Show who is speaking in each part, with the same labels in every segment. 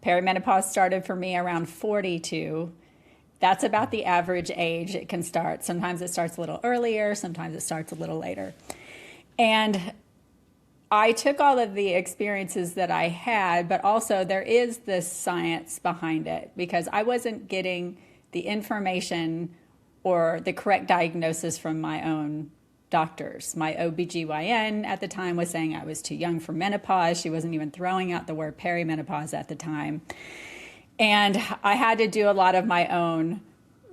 Speaker 1: Perimenopause started for me around 42. That's about the average age it can start. Sometimes it starts a little earlier, sometimes it starts a little later. And I took all of the experiences that I had, but also there is this science behind it because I wasn't getting the information or the correct diagnosis from my own doctors. My OBGYN at the time was saying I was too young for menopause. She wasn't even throwing out the word perimenopause at the time. And I had to do a lot of my own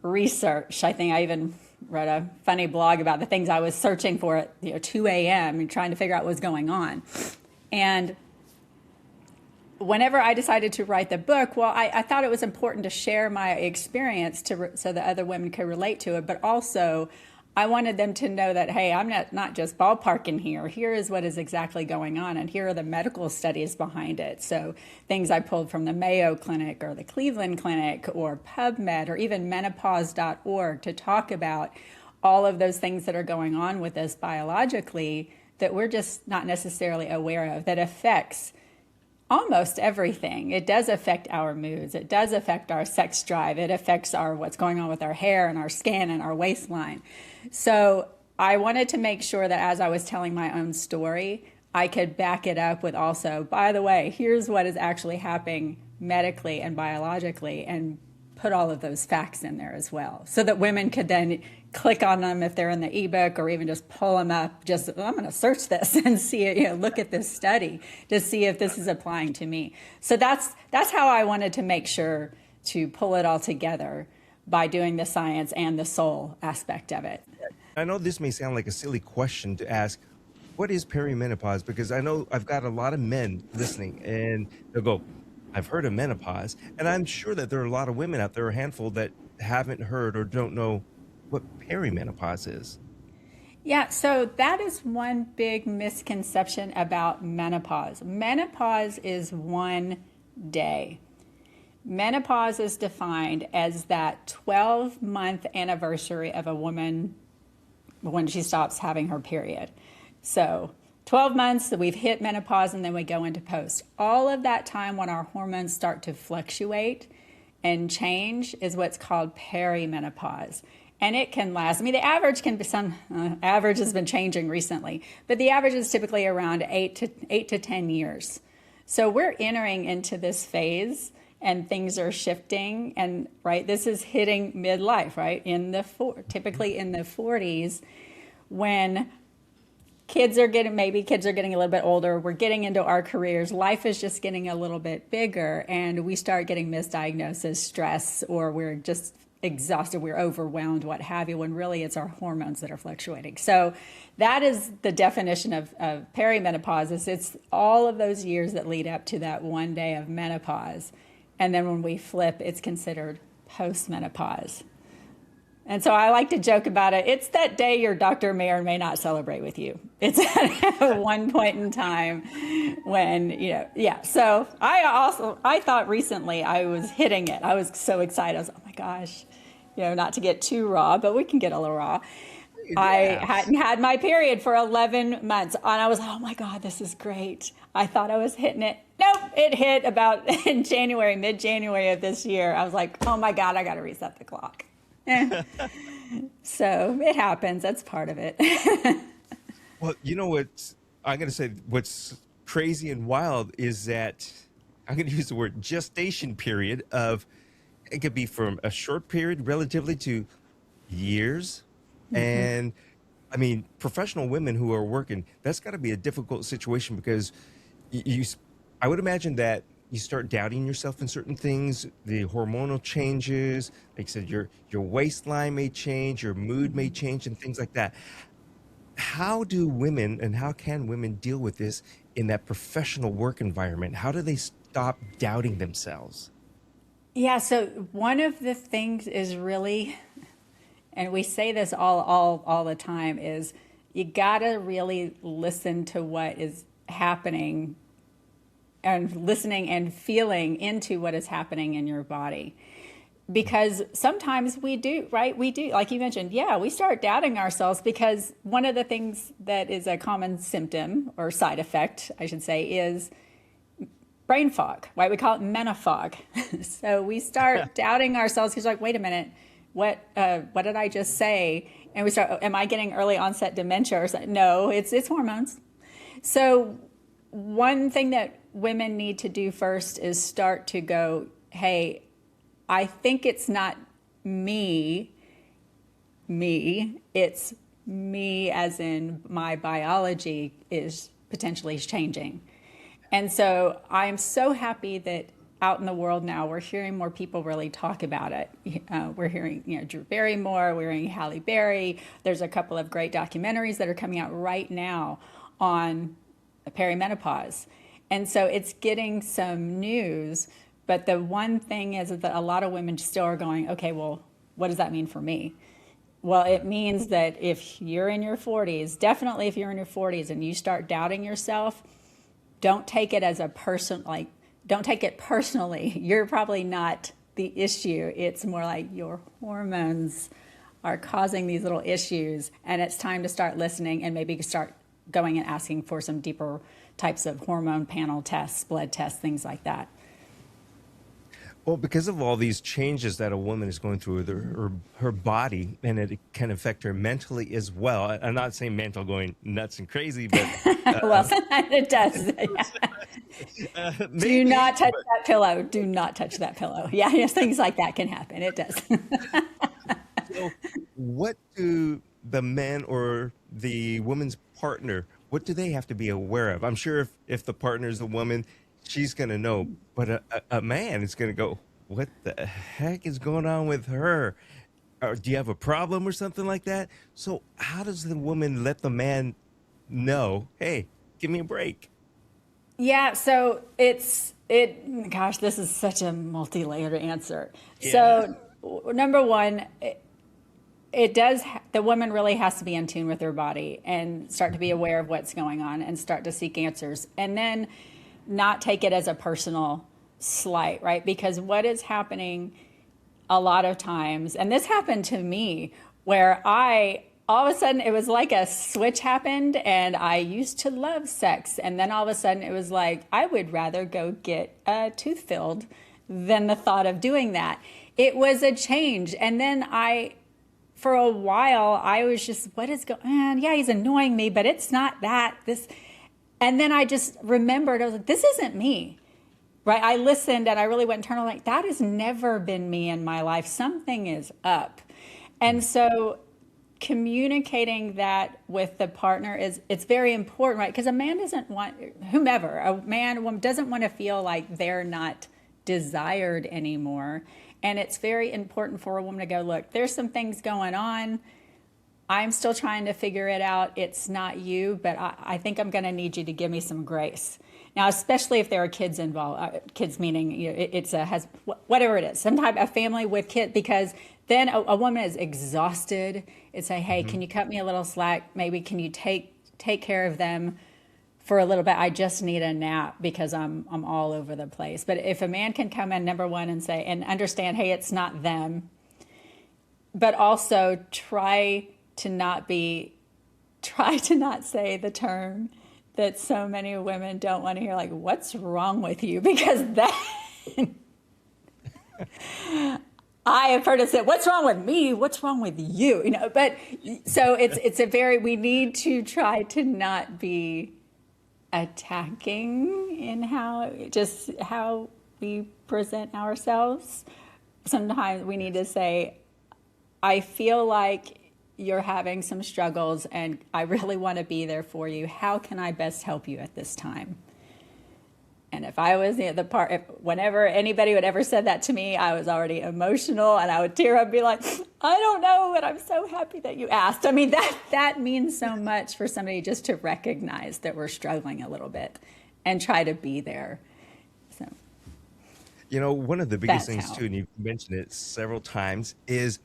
Speaker 1: research. I think I even wrote a funny blog about the things I was searching for at 2 a.m. and trying to figure out what was going on. And whenever I decided to write the book, well, I thought it was important to share my experience so that other women could relate to it, but also I wanted them to know that, hey, I'm not just ballparking here. Here is what is exactly going on, and here are the medical studies behind it. So things I pulled from the Mayo Clinic or the Cleveland Clinic or PubMed or even menopause.org to talk about all of those things that are going on with us biologically that we're just not necessarily aware of, that affects almost everything. It does affect our moods. It does affect our sex drive. It affects what's going on with our hair and our skin and our waistline. So I wanted to make sure that as I was telling my own story, I could back it up with also, by the way, here's what is actually happening medically and biologically, and put all of those facts in there as well, so that women could then click on them if they're in the ebook, or even just pull them up. Just, I'm going to search this and see it, look at this study to see if this is applying to me. So that's how I wanted to make sure to pull it all together by doing the science and the soul aspect of it.
Speaker 2: I know this may sound like a silly question to ask, what is perimenopause? Because I know I've got a lot of men listening and they'll go, I've heard of menopause. And I'm sure that there are a lot of women out there, a handful, that haven't heard or don't know what perimenopause is.
Speaker 1: Yeah, so that is one big misconception about menopause. Menopause is one day. Menopause is defined as that 12-month anniversary of a woman when she stops having her period. So 12 months, we've hit menopause, and then we go into post. All of that time when our hormones start to fluctuate and change is what's called perimenopause. And it can last, the average can be average has been changing recently, but the average is typically around 8 to 10 years. So we're entering into this phase and things are shifting, and this is hitting midlife, right? Typically in the 40s, when kids are getting a little bit older, we're getting into our careers, life is just getting a little bit bigger, and we start getting misdiagnosis, stress, or we're just exhausted, we're overwhelmed, what have you, when really it's our hormones that are fluctuating. So that is the definition of perimenopause. It's all of those years that lead up to that one day of menopause. And then when we flip, it's considered postmenopause. And so I like to joke about it. It's that day your doctor may or may not celebrate with you. It's at one point in time when, yeah. So I thought recently I was hitting it. I was so excited. I was, oh my gosh, not to get too raw, but we can get a little raw. Yeah. I hadn't had my period for 11 months. And I was, oh my God, this is great. I thought I was hitting it. Nope, it hit about in mid-January of this year. I was like, oh my God, I got to reset the clock. So it happens. That's part of it.
Speaker 2: Well, I'm going to say what's crazy and wild is that I'm going to use the word gestation period it could be from a short period relatively to years. Mm-hmm. And professional women who are working, that's got to be a difficult situation because I would imagine that you start doubting yourself in certain things, the hormonal changes, like I said, your waistline may change, your mood may change, and things like that. How do women and how can women deal with this in that professional work environment? How do they stop doubting themselves?
Speaker 1: Yeah, so one of the things is really, and we say this all the time, is you gotta really listen to what is happening and listening and feeling into what is happening in your body. Because sometimes we do, right? We do, like you mentioned, we start doubting ourselves because one of the things that is a common symptom or side effect, I should say, is brain fog, right? We call it menofog. So we start doubting ourselves because like, wait a minute, what did I just say? And we start, am I getting early onset dementia or something? No, it's hormones. So one thing that women need to do first is start to go, hey, I think it's not me, it's me as in my biology is potentially changing. And so I'm so happy that out in the world now, we're hearing more people really talk about it. We're hearing, Drew Barrymore, we're hearing Halle Berry. There's a couple of great documentaries that are coming out right now on perimenopause. And so it's getting some news. But the one thing is that a lot of women still are going, okay, well, what does that mean for me? Well, it means that if you're in your 40s, definitely if you're in your 40s and you start doubting yourself, don't take it as a person, like, don't take it personally. You're probably not the issue. It's more like your hormones are causing these little issues, and it's time to start listening and maybe start going and asking for some deeper types of hormone panel tests, blood tests, things like that.
Speaker 2: Well, because of all these changes that a woman is going through with her body, and it can affect her mentally as well. I'm not saying mental going nuts and crazy, but
Speaker 1: well, sometimes it does. Do not touch that pillow. Do not touch that pillow. Yeah, yes, things like that can happen. It does.
Speaker 2: So what do the men or the woman's partner, what do they have to be aware of? I'm sure if the partner is a woman, she's going to know, but a man is going to go, what the heck is going on with her? Or do you have a problem or something like that? So how does the woman let the man know, hey, give me a break?
Speaker 1: Yeah, so gosh, this is such a multi-layered answer.
Speaker 2: Yeah.
Speaker 1: So number one, the woman really has to be in tune with her body and start to be aware of what's going on and start to seek answers. And then not take it as a personal slight, right? Because what is happening a lot of times, and this happened to me, where all of a sudden it was like a switch happened and I used to love sex. And then all of a sudden it was like, I would rather go get a tooth filled than the thought of doing that. It was a change. And then for a while, I was just, what is going on? Yeah, he's annoying me, but it's not that. And then I just remembered, I was like, this isn't me, right? I listened and I really went internal, like, that has never been me in my life. Something is up. And so communicating that with the partner it's very important, right? Because a man doesn't want, whomever, a man, a woman doesn't want to feel like they're not desired anymore. And it's very important for a woman to go, look, there's some things going on. I'm still trying to figure it out. It's not you, but I think I'm going to need you to give me some grace. Now, especially if there are kids involved, kids meaning whatever it is, sometimes a family with kids, because then a woman is exhausted. It's like, hey, can you cut me a little slack? Maybe can you take care of them for a little bit? I just need a nap because I'm all over the place. But if a man can come in, number one, and say and understand, hey, it's not them, but also try to not say the term that so many women don't want to hear, like, what's wrong with you? Because that I have heard it said, what's wrong with me? What's wrong with you? But so we need to try to not be attacking in how we present ourselves. Sometimes we need to say, I feel like you're having some struggles and I really want to be there for you. How can I best help you at this time? And if I was whenever anybody would ever said that to me, I was already emotional and I would tear up and be like, I don't know, but I'm so happy that you asked. I mean, that means so much for somebody just to recognize that we're struggling a little bit and try to be there. So,
Speaker 2: one of the biggest things too, and you've mentioned it several times, is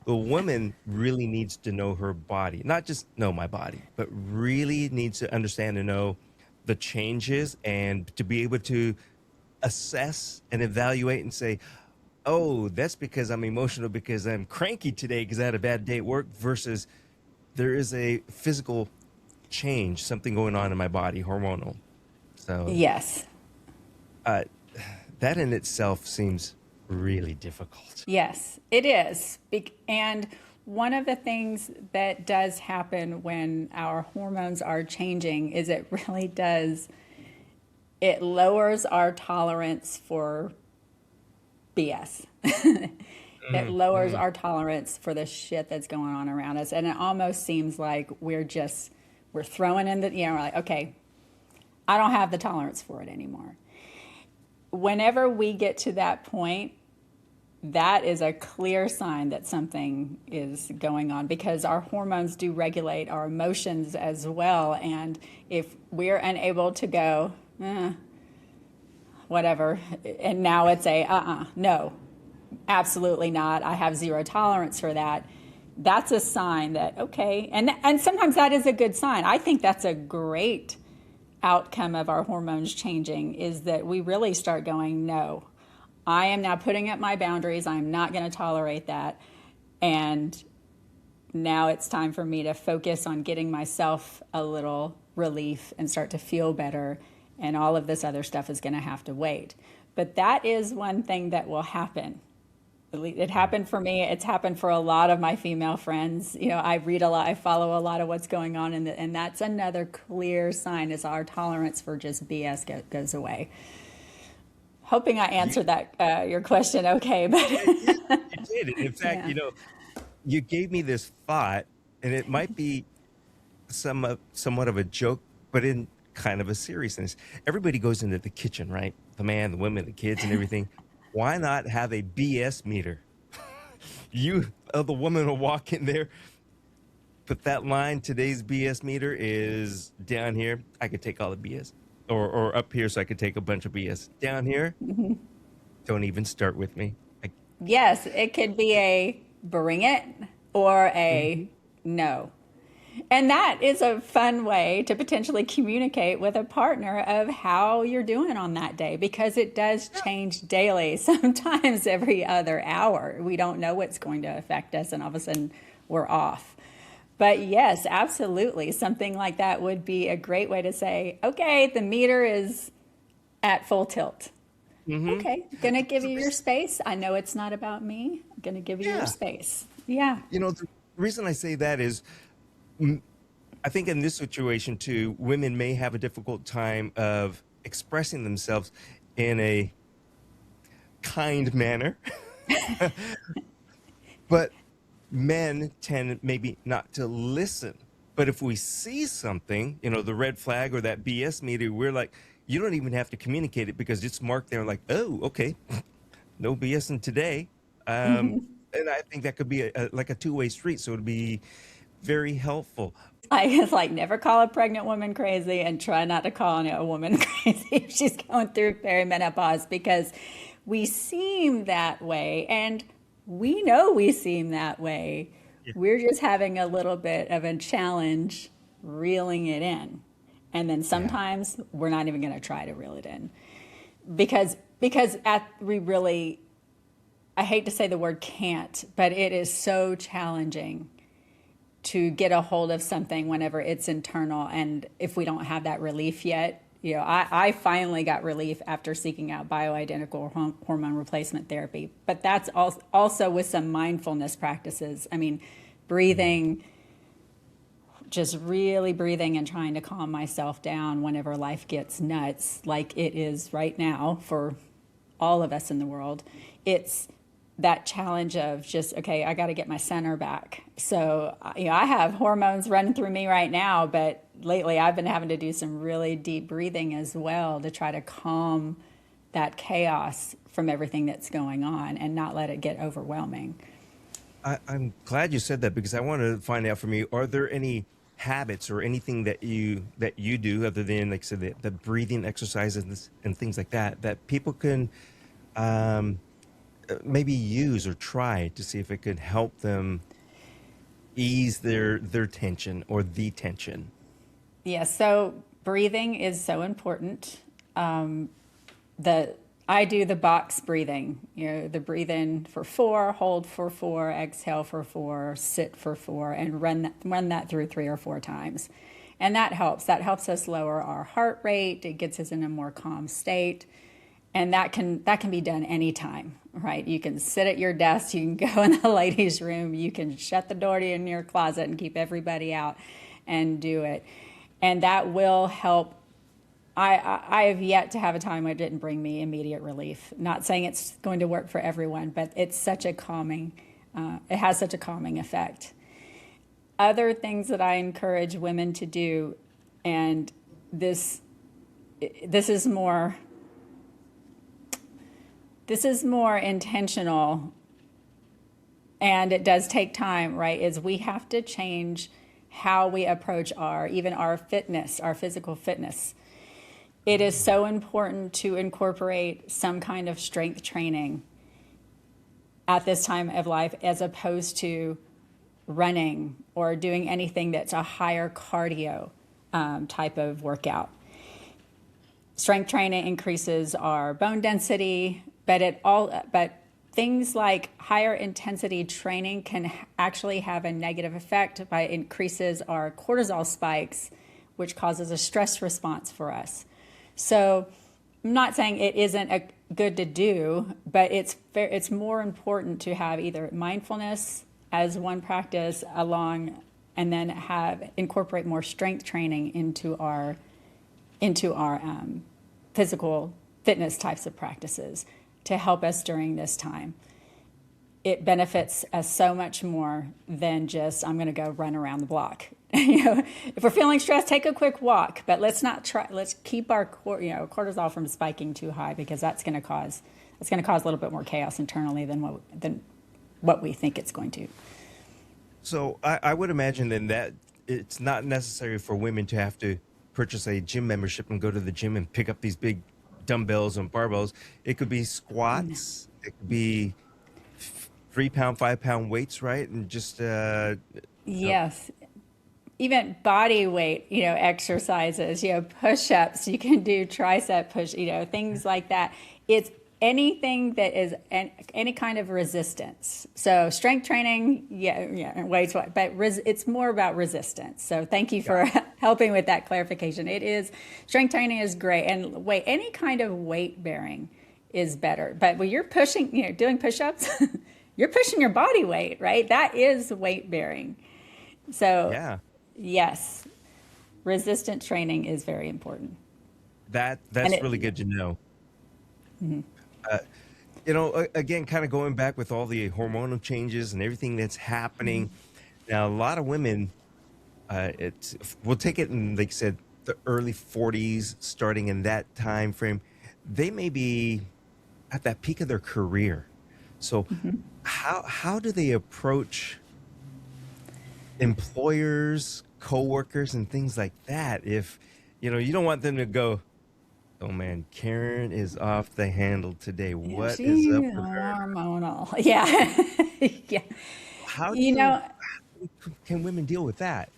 Speaker 2: the woman really needs to know her body, not just know my body, but really needs to understand and know the changes and to be able to assess and evaluate and say, oh, that's because I'm emotional because I'm cranky today because I had a bad day at work, versus there is a physical change, something going on in my body, hormonal. So
Speaker 1: yes.
Speaker 2: Uh, that in itself seems really difficult.
Speaker 1: Yes, it is. And one of the things that does happen when our hormones are changing is it really does, it lowers our tolerance for BS. It
Speaker 2: Mm,
Speaker 1: lowers
Speaker 2: mm.
Speaker 1: our tolerance for the shit that's going on around us. And it almost seems like we're throwing in we're like, okay, I don't have the tolerance for it anymore. Whenever we get to that point, that is a clear sign that something is going on because our hormones do regulate our emotions as well. And if we're unable to go, whatever, and now it's no, absolutely not. I have zero tolerance for that. That's a sign that, okay. And sometimes that is a good sign. I think that's a great outcome of our hormones changing is that we really start going, no, I am now putting up my boundaries. I'm not going to tolerate that. And now it's time for me to focus on getting myself a little relief and start to feel better. And all of this other stuff is going to have to wait. But that is one thing that will happen. It happened for me. It's happened for a lot of my female friends. I read a lot, I follow a lot of what's going on, and that's another clear sign is our tolerance for just BS goes away. Hoping I
Speaker 2: You,
Speaker 1: answered that your question okay, but
Speaker 2: you did. And in fact,
Speaker 1: yeah.
Speaker 2: you gave me this thought, and it might be somewhat of a joke, but in kind of a seriousness. Everybody goes into the kitchen, right? The man, the women, the kids, and everything. Why not have a BS meter? The woman will walk in there, put that line, today's BS meter is down here. I could take all the BS. Or up here, so I could take a bunch of BS. Down here, don't even start with me.
Speaker 1: Yes, it could be a bring it or a
Speaker 2: Mhm.
Speaker 1: no. And that is a fun way to potentially communicate with a partner of how you're doing on that day because it does change daily, sometimes every other hour. We don't know what's going to affect us, and all of a sudden we're off. But yes, absolutely. Something like that would be a great way to say, okay, the meter is at full tilt.
Speaker 2: Hmm.
Speaker 1: Okay, gonna give
Speaker 2: The
Speaker 1: you your
Speaker 2: reason,
Speaker 1: space. I know it's not about me. Gonna give you your
Speaker 2: yeah.
Speaker 1: space. Yeah.
Speaker 2: The reason I say that is I think in this situation too, women may have a difficult time of expressing themselves in a kind manner, but men tend maybe not to listen. But if we see something, the red flag or that BS meter, we're like, you don't even have to communicate it because it's marked there like, oh, okay, no BSing today. And I think that could be like a two-way street. So it'd be very helpful.
Speaker 1: It's like never call a pregnant woman crazy and try not to call a woman crazy if she's going through perimenopause because we seem that way and we know we seem that way.
Speaker 2: Yeah.
Speaker 1: We're just having a little bit of a challenge reeling it in. And then
Speaker 2: Yeah.
Speaker 1: sometimes we're not even going to try to reel it in because we really, I hate to say the word can't, but it is so challenging to get a hold of something whenever it's internal. And if we don't have that relief yet, I finally got relief after seeking out bioidentical hormone replacement therapy. But that's also with some mindfulness practices. I mean,
Speaker 2: Mm.
Speaker 1: breathing, just really breathing and trying to calm myself down whenever life gets nuts, like it is right now for all of us in the world. It's that challenge of just, okay, I got to get my center back. So, I have hormones running through me right now, but lately I've been having to do some really deep breathing as well to try to calm that chaos from everything that's going on and not let it get overwhelming.
Speaker 2: I'm glad you said that because I want to find out from you, are there any habits or anything that you do other than like I said the breathing exercises and things like that that people can um, maybe use or try to see if it could help them ease their tension or the tension.
Speaker 1: Yeah, so breathing is so important. The I do the box breathing. The breathe in for 4, hold for 4, exhale for 4, sit for 4, and run that through 3 or 4 times, and that helps. That helps us lower our heart rate. It gets us in a more calm state, And that can be done anytime, right? You can sit at your desk, you can go in the ladies' room, you can shut the door to in your closet and keep everybody out and do it. And that will help. I have yet to have a time where it didn't bring me immediate relief. Not saying it's going to work for everyone, but it's such a calming, it has such a calming effect. Other things that I encourage women to do, and this is more intentional, and it does take time, right? Is we have to change how we approach even our fitness, our physical fitness. It is so important to incorporate some kind of strength training at this time of life, as opposed to running or doing anything that's a higher cardio type of workout. Strength training increases our bone density, but things like higher intensity training can actually have a negative effect by increases our cortisol spikes, which causes a stress response for us. So I'm not saying it isn't good to do, but it's more important to have either mindfulness as one practice along, and then incorporate more strength training into our physical fitness types of practices to help us during this time. It benefits us so much more than just, I'm going to go run around the block. If we're feeling stressed, take a quick walk, but let's keep our cortisol from spiking too high, because that's going to cause a little bit more chaos internally than what we think it's going to.
Speaker 2: So I would imagine then that it's not necessary for women to have to purchase a gym membership and go to the gym and pick up these big dumbbells and barbells. It could be squats. It could be 3-pound, 5-pound weights, right? And just
Speaker 1: yes, even body weight, exercises, push-ups. You can do tricep push, things like that. It's anything that is any kind of resistance. So strength training, weights, but it's more about resistance. So thank you for helping with that clarification. Strength training is great, and any kind of weight bearing is better. But when you're pushing, doing push-ups, you're pushing your body weight, right? That is weight bearing. So
Speaker 2: yeah,
Speaker 1: yes, resistant training is very important.
Speaker 2: that's really good to know.
Speaker 1: Mm-hmm.
Speaker 2: Again, kind of going back with all the hormonal changes and everything that's happening. Now, a lot of women, we'll take it in, like you said, the early 40s, starting in that time frame. They may be at that peak of their career. So how do they approach employers, coworkers, and things like that? If, you don't want them to go, oh man, Karen is off the handle today. What is
Speaker 1: She's
Speaker 2: up with her?
Speaker 1: hormonal. Yeah. Yeah.
Speaker 2: How do
Speaker 1: You know,
Speaker 2: can women deal with that?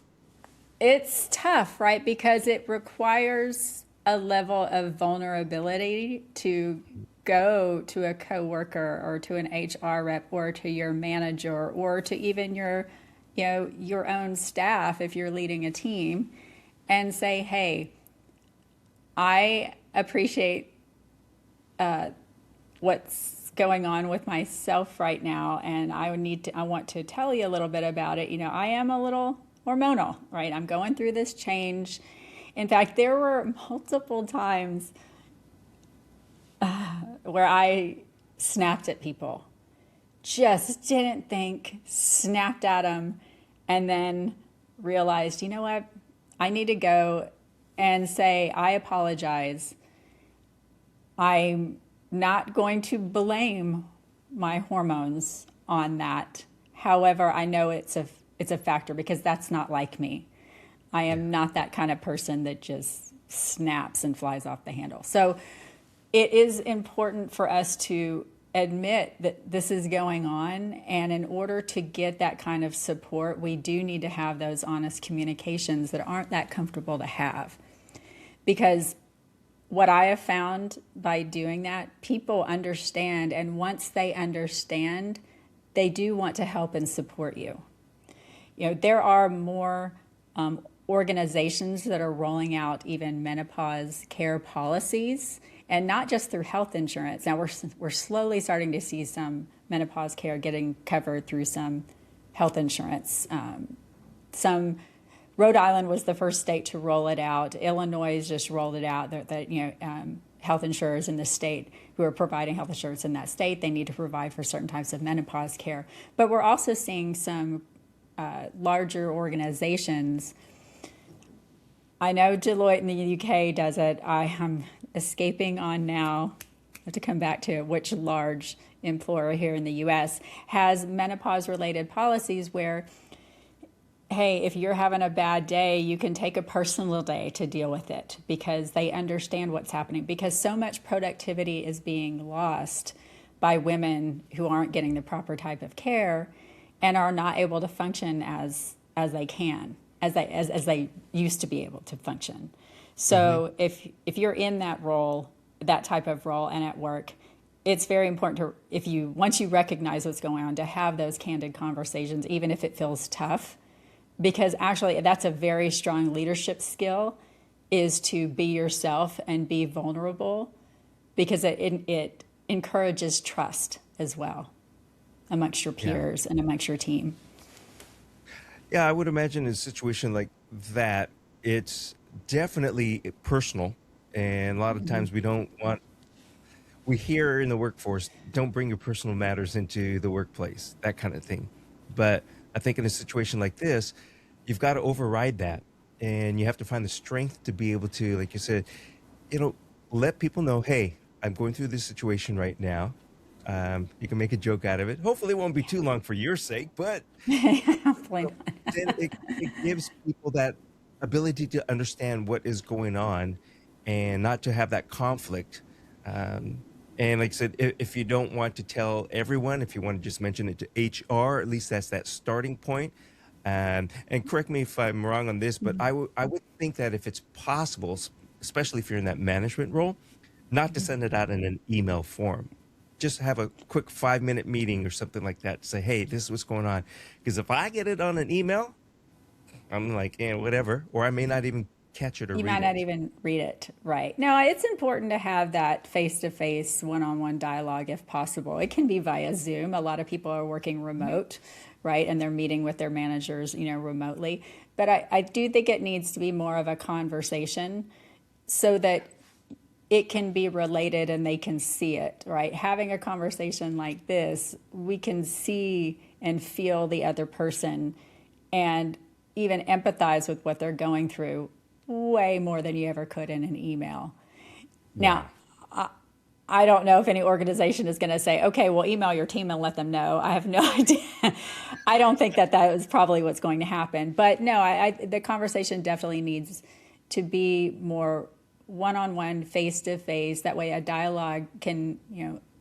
Speaker 1: it's tough, right? Because it requires a level of vulnerability to go to a coworker or to an HR rep or to your manager or to even your own staff if you're leading a team, and say, "Hey, I appreciate what's going on with myself right now, and I want to tell you a little bit about it. I am a little hormonal, right? I'm going through this change. In fact, there were multiple times where I snapped at people, just didn't think, snapped at them, and then realized, you know what? I need to go and say, I apologize. I'm not going to blame my hormones on that. However, I know it's a factor, because that's not like me. I am not that kind of person that just snaps and flies off the handle. So it is important for us to admit that this is going on, and in order to get that kind of support, we do need to have those honest communications that aren't that comfortable to have. Because what I have found by doing that, people understand, and once they understand, they do want to help and support you. There are more organizations that are rolling out even menopause care policies, and not just through health insurance. Now we're slowly starting to see some menopause care getting covered through some health insurance. Some Rhode Island was the first state to roll it out. Illinois just rolled it out. Health insurers in the state who are providing health insurance in that state, they need to provide for certain types of menopause care. But we're also seeing some larger organizations. I know Deloitte in the UK does it. I am escaping on now. I have to come back to which large employer here in the US has menopause related policies where, hey, if you're having a bad day, you can take a personal day to deal with it because they understand what's happening. Because so much productivity is being lost by women who aren't getting the proper type of care and are not able to function as they can, as they used to be able to function. So if you're in that role, that type of role, and at work, it's very important to, once you recognize what's going on, to have those candid conversations, even if it feels tough. Because actually, that's a very strong leadership skill, is to be yourself and be vulnerable, because it encourages trust as well amongst your peers and amongst your team.
Speaker 2: Yeah, I would imagine in a situation like that, it's definitely personal. And a lot of times we hear in the workforce, don't bring your personal matters into the workplace, that kind of thing. But I think in a situation like this, you've got to override that. And you have to find the strength to be able to, like you said, let people know, hey, I'm going through this situation right now. You can make a joke out of it. Hopefully it won't be too long for your sake, but
Speaker 1: Hopefully not.
Speaker 2: then it gives people that ability to understand what is going on and not to have that conflict. And like I said, if you don't want to tell everyone, if you want to just mention it to HR, at least that's that starting point. And correct me if I'm wrong on this, but I would think that if it's possible, especially if you're in that management role, not to send it out in an email form. Just have a quick 5-minute meeting or something like that to say, hey, this is what's going on. Because if I get it on an email, I'm like, whatever. Or I may not even catch it or
Speaker 1: You
Speaker 2: read
Speaker 1: might not
Speaker 2: it.
Speaker 1: even read it, right? No, it's important to have that face-to-face, one-on-one dialogue if possible. It can be via Zoom. A lot of people are working remote, right? And they're meeting with their managers, remotely. But I do think it needs to be more of a conversation so that it can be related and they can see it, right? Having a conversation like this, we can see and feel the other person and even empathize with what they're going through way more than you ever could in an email. Now, I don't know if any organization is going to say, okay, well, email your team and let them know. I have no idea. I don't think that is probably what's going to happen. But no, the conversation definitely needs to be more one-on-one, face-to-face. That way a dialogue can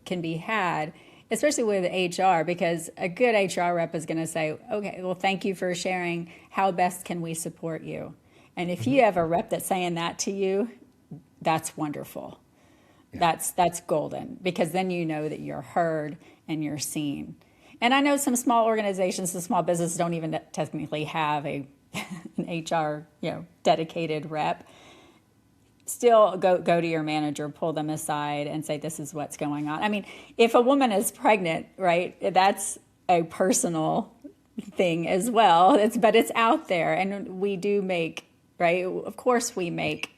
Speaker 1: be had, especially with HR, because a good HR rep is going to say, okay, well, thank you for sharing. How best can we support you? And if you have a rep that's saying that to you, that's wonderful. Yeah. That's golden, because then you know that you're heard and you're seen. And I know some small organizations, some small businesses don't even technically have an HR, dedicated rep. Still go to your manager, pull them aside and say, this is what's going on. I mean, if a woman is pregnant, right, that's a personal thing as well. But it's out there, and we do make, right? Of course we make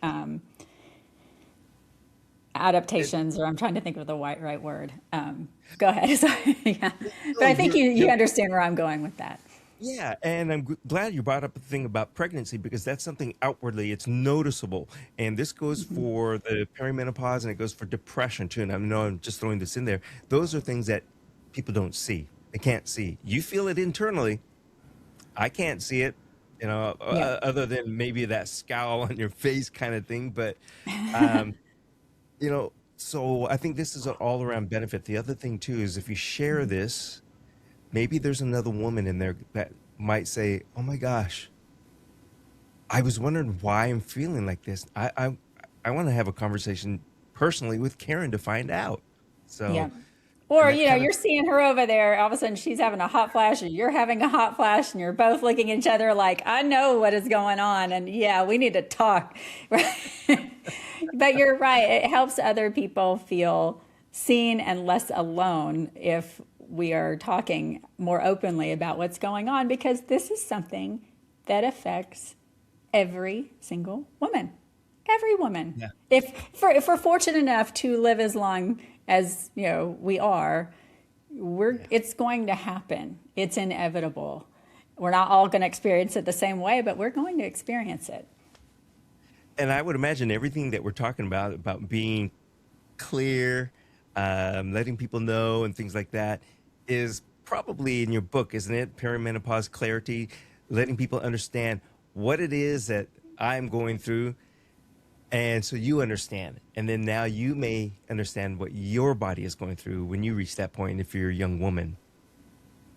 Speaker 1: adaptations, or I'm trying to think of the right word. Go ahead. Sorry. Yeah. But I think you understand where I'm going with that.
Speaker 2: Yeah, and I'm glad you brought up the thing about pregnancy, because that's something outwardly, it's noticeable. And this goes for the perimenopause, and it goes for depression too. And I know I'm just throwing this in there. Those are things that people don't see. They can't see. You feel it internally. I can't see it, other than maybe that scowl on your face kind of thing. But, so I think this is an all around benefit. The other thing too is if you share this, maybe there's another woman in there that might say, oh my gosh, I was wondering why I'm feeling like this. I want to have a conversation personally with Karen to find out. So,
Speaker 1: Yeah. Or,
Speaker 2: And that kind of,
Speaker 1: you're seeing her over there. All of a sudden, she's having a hot flash, and you're having a hot flash, and you're both looking at each other like, I know what is going on. And yeah, we need to talk. But you're right. It helps other people feel seen and less alone if we are talking more openly about what's going on, because this is something that affects every single woman. Every woman.
Speaker 2: yeah.
Speaker 1: If we're fortunate enough to live as long as we are,
Speaker 2: Yeah.
Speaker 1: it's going to happen. It's inevitable. We're not all going to experience it the same way, but we're going to experience it.
Speaker 2: And I would imagine everything that we're talking about being clear, letting people know, and things like that, is probably in your book, isn't it? Perimenopause clarity, letting people understand what it is that I'm going through. And so you understand. And then now you may understand what your body is going through when you reach that point, if you're a young woman.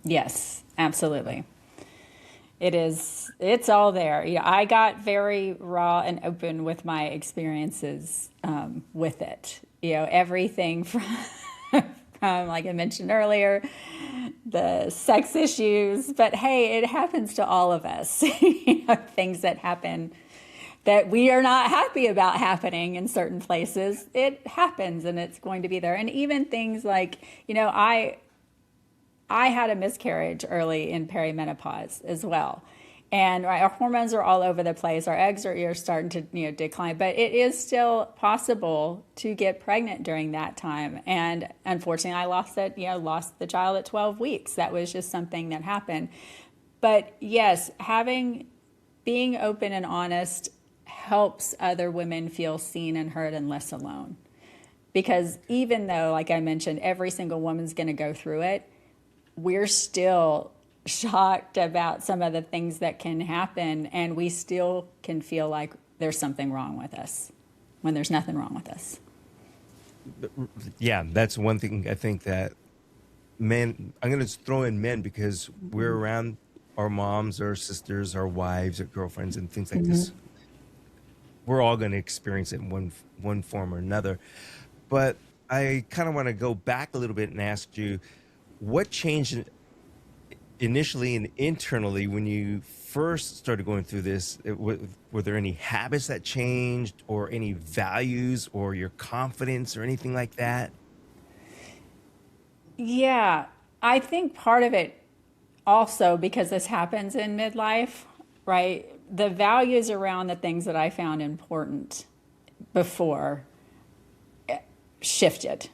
Speaker 1: Yes, absolutely. It's all there. I got very raw and open with my experiences with it. Everything from, like I mentioned earlier, the sex issues, but hey, it happens to all of us. Things that happen that we are not happy about happening in certain places. It happens, and it's going to be there. And even things like, I had a miscarriage early in perimenopause as well. And right, our hormones are all over the place. Our eggs are starting to decline, but it is still possible to get pregnant during that time. And unfortunately, I lost the child at 12 weeks. That was just something that happened. But yes, being open and honest helps other women feel seen and heard and less alone. Because even though, like I mentioned, every single woman's going to go through it, we're still shocked about some of the things that can happen, and we still can feel like there's something wrong with us when there's nothing wrong with us.
Speaker 2: Yeah, that's one thing I think that men, I'm going to throw in men because we're around our moms, our sisters, our wives, our girlfriends, and things like this. We're all going to experience it in one form or another. But I kind of want to go back a little bit and ask you, what changed initially and internally when you first started going through this? Were there any habits that changed, or any values, or your confidence, or anything like that?
Speaker 1: Yeah, I think part of it also, because this happens in midlife, right? The values around the things that I found important before shifted.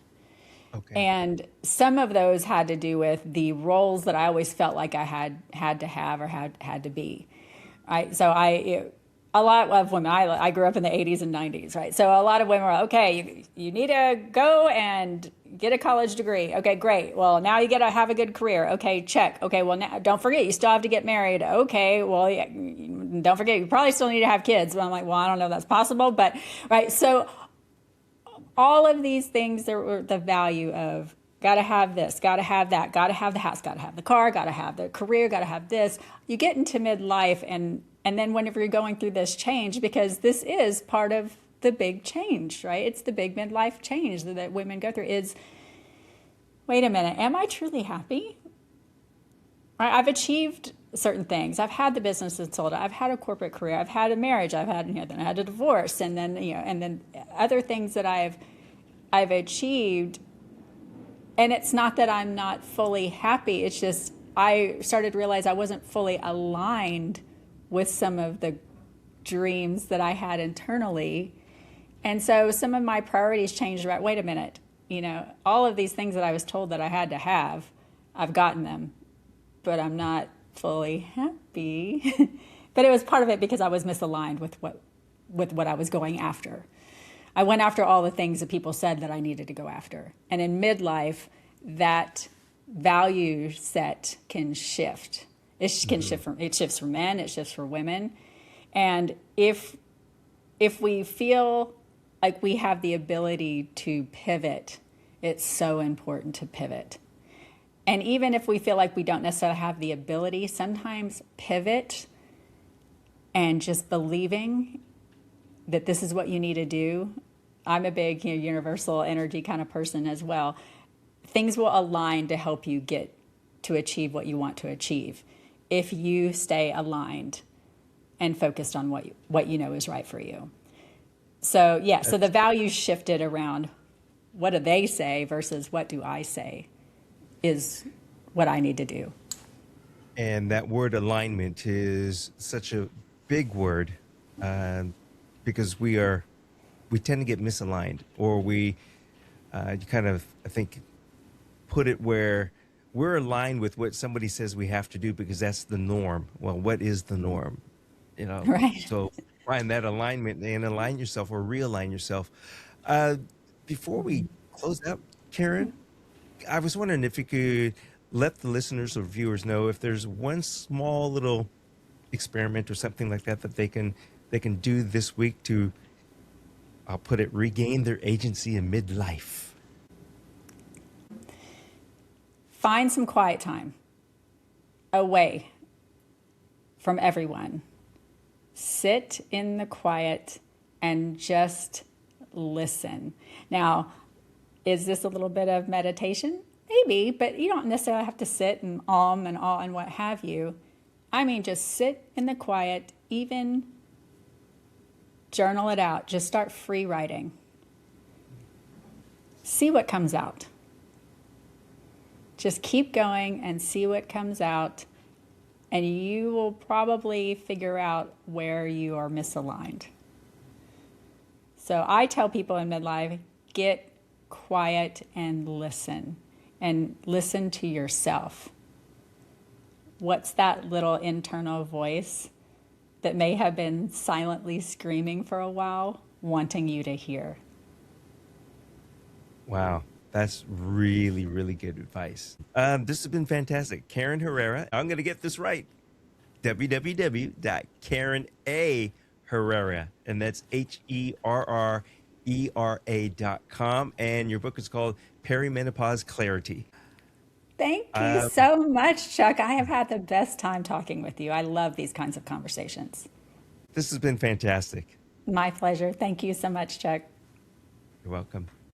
Speaker 2: Okay.
Speaker 1: And some of those had to do with the roles that I always felt like I had to have or had to be. Right. So a lot of women, I grew up in the 80s and 90s, right? So a lot of women were, okay, you need to go and get a college degree. Okay, great. Well, now you got to have a good career. Okay, check. Okay, well, now don't forget, you still have to get married. Okay, well, yeah, don't forget, you probably still need to have kids. But I'm like, well, I don't know if that's possible, but right. So all of these things, there were the value of got to have this, got to have that, got to have the house, got to have the car, got to have the career, got to have this. You get into midlife, and then whenever you're going through this change, because this is part of the big change, right? It's the big midlife change that women go through is, wait a minute, am I truly happy? Right? I've achieved certain things. I've had the business that's sold. I've had a corporate career. I've had a marriage. I've had, then I had a divorce, and then other things that I've achieved. And it's not that I'm not fully happy. It's just I started to realize I wasn't fully aligned with some of the dreams that I had internally. And so some of my priorities changed about, wait a minute, all of these things that I was told that I had to have, I've gotten them, but I'm not fully happy. But it was part of it because I was misaligned with what I was going after. I went after all the things that people said that I needed to go after. And in midlife, that value set can shift. It shifts for men, it shifts for women. And if we feel like we have the ability to pivot, it's so important to pivot. And even if we feel like we don't necessarily have the ability, sometimes pivot and just believing that this is what you need to do. I'm a big universal energy kind of person as well. things will align to help you get to achieve what you want to achieve if you stay aligned and focused on what you know is right for you. So yeah, so the values shifted around what do they say versus what do I say is what I need to do.
Speaker 2: And that word alignment is such a big word, because we tend to get misaligned, or you kind of, I think, put it where we're aligned with what somebody says we have to do because that's the norm. Well, what is the norm?
Speaker 1: Right.
Speaker 2: So find that alignment and align yourself or realign yourself. Before we close out, Karen, I was wondering if you could let the listeners or viewers know if there's one small little experiment or something like that that they can do this week to, I'll put it, regain their agency in midlife.
Speaker 1: Find some quiet time away from everyone. Sit in the quiet and just listen. Now, is this a little bit of meditation? Maybe, but you don't necessarily have to sit and and all and what have you. I mean, just sit in the quiet, even journal it out. Just start free writing. See what comes out. Just keep going and see what comes out, and you will probably figure out where you are misaligned. So I tell people in midlife, get quiet and listen to yourself. What's that little internal voice that may have been silently screaming for a while, wanting you to hear?
Speaker 2: Wow. That's really, really good advice. This has been fantastic. Karen Herrera. I'm going to get this right. www.KarenA.Herrera. And that's HERRERA.com. And your book is called Perimenopause Clarity.
Speaker 1: Thank you so much, Chuck. I have had the best time talking with you. I love these kinds of conversations.
Speaker 2: This has been fantastic.
Speaker 1: My pleasure. Thank you so much, Chuck.
Speaker 2: You're welcome.